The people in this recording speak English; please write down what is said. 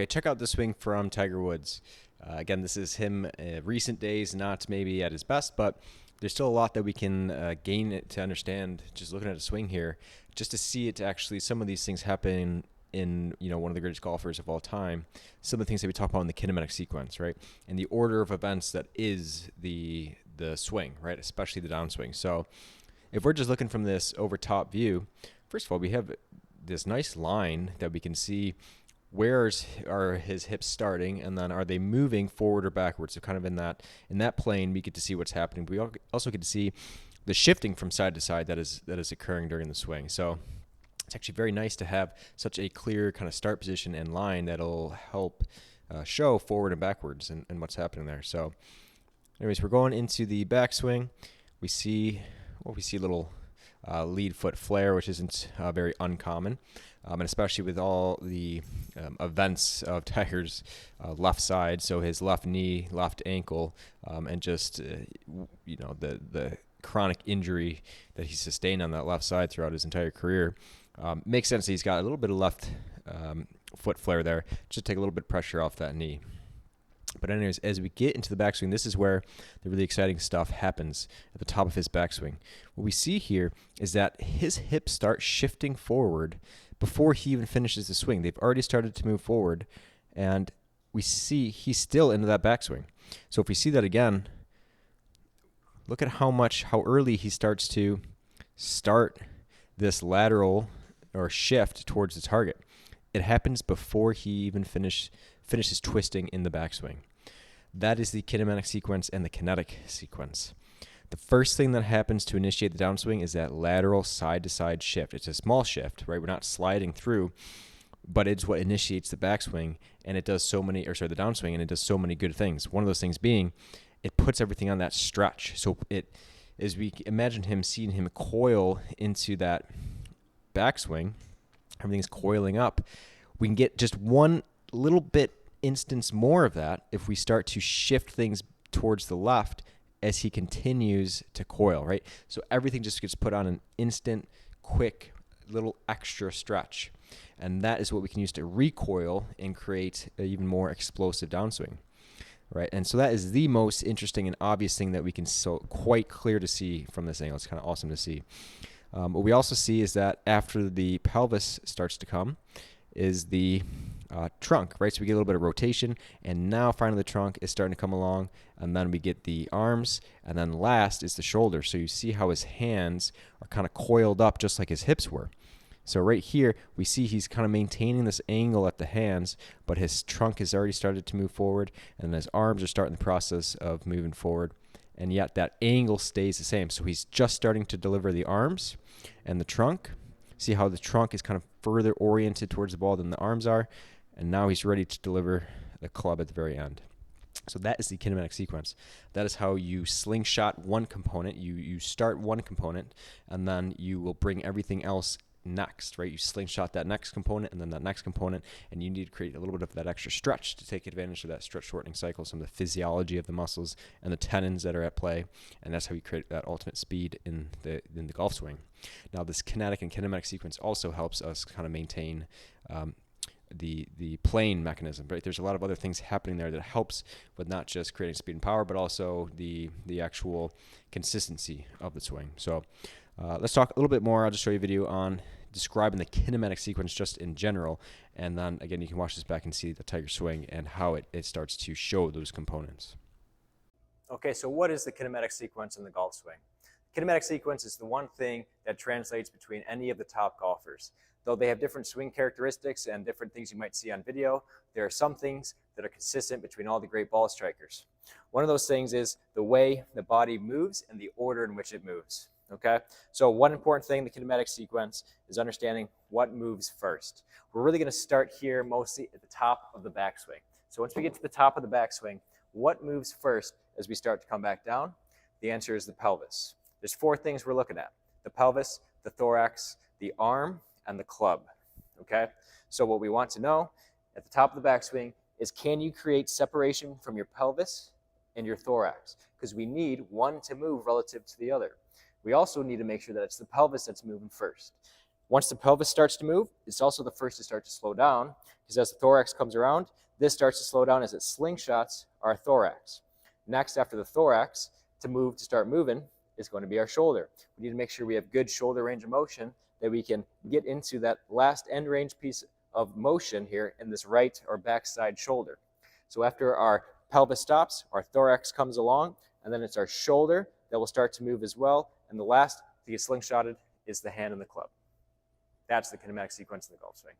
Okay, check out this swing from Tiger Woods. Again, this is him recent days, not maybe at his best, but there's still a lot that we can gain it to understand just looking at a swing here, just to see it actually, some of these things happen in one of the greatest golfers of all time. Some of the things that we talk about in the kinematic sequence, right? And the order of events that is the swing, right? Especially the downswing. So if we're just looking from this over top view, first of all, we have this nice line that we can see where are his hips starting, and then are they moving forward or backwards? So kind of in that plane, we get to see what's happening. But we also get to see the shifting from side to side that is occurring during the swing. So it's actually very nice to have such a clear kind of start position and line that'll help show forward and backwards and what's happening there. So anyways, we're going into the backswing. We see a little lead foot flare, which isn't very uncommon. And especially with all the events of Tiger's left side, so his left knee, left ankle, and just the chronic injury that he sustained on that left side throughout his entire career, makes sense. He's got a little bit of left foot flare there, just take a little bit of pressure off that knee. But anyways, as we get into the backswing, this is where the really exciting stuff happens at the top of his backswing. What we see here is that his hips start shifting forward before he even finishes the swing. They've already started to move forward, and we see he's still into that backswing. So if we see that again, look at how early he starts to start this lateral or shift towards the target. It happens before he even finishes twisting in the backswing. That is the kinematic sequence and the kinetic sequence. The first thing that happens to initiate the downswing is that lateral side-to-side shift. It's a small shift, right? We're not sliding through, but it's what initiates the backswing, and it does the downswing, and it does so many good things. One of those things being, it puts everything on that stretch. So as we imagine seeing him coil into that backswing, everything's coiling up. We can get just one little bit instance more of that if we start to shift things towards the left as he continues to coil, right? So everything just gets put on an instant, quick, little extra stretch. And that is what we can use to recoil and create an even more explosive downswing, right? And so that is the most interesting and obvious thing that we can quite clear to see from this angle. It's kind of awesome to see. What we also see is that after the pelvis starts to come is the trunk, right? So we get a little bit of rotation, and now finally the trunk is starting to come along, and then we get the arms, and then last is the shoulder. So you see how his hands are kind of coiled up just like his hips were. So right here, we see he's kind of maintaining this angle at the hands, but his trunk has already started to move forward, and his arms are starting the process of moving forward, and yet that angle stays the same. So he's just starting to deliver the arms and the trunk. See how the trunk is kind of further oriented towards the ball than the arms are, and now he's ready to deliver the club at the very end. So that is the kinematic sequence. That is how you slingshot one component. You start one component, and then you will bring everything else next, right? You slingshot that next component and then that next component, and you need to create a little bit of that extra stretch to take advantage of that stretch shortening cycle, some of the physiology of the muscles and the tendons that are at play, and that's how you create that ultimate speed in the golf swing. Now, this kinetic and kinematic sequence also helps us kind of maintain the plane mechanism, right? There's a lot of other things happening there that helps with not just creating speed and power, but also the actual consistency of the swing. So let's talk a little bit more. I'll just show you a video on describing the kinematic sequence just in general, and then again you can watch this back and see the Tiger swing and how it starts to show those components. Okay, so what is the kinematic sequence in the golf swing? The kinematic sequence is the one thing that translates between any of the top golfers. Though they have different swing characteristics and different things you might see on video, there are some things that are consistent between all the great ball strikers. One of those things is the way the body moves and the order in which it moves. Okay, so one important thing in the kinematic sequence is understanding what moves first. We're really going to start here mostly at the top of the backswing. So once we get to the top of the backswing, what moves first as we start to come back down? The answer is the pelvis. There's four things we're looking at: the pelvis, the thorax, the arm, and the club. Okay, so what we want to know at the top of the backswing is, can you create separation from your pelvis and your thorax? Because we need one to move relative to the other. We also need to make sure that it's the pelvis that's moving first. Once the pelvis starts to move, it's also the first to start to slow down, because as the thorax comes around, this starts to slow down as it slingshots our thorax. Next, after the thorax, to start moving, is going to be our shoulder. We need to make sure we have good shoulder range of motion, that we can get into that last end range piece of motion here in this right or backside shoulder. So after our pelvis stops, our thorax comes along, and then it's our shoulder that will start to move as well. And the last to get slingshotted is the hand and the club. That's the kinematic sequence in the golf swing.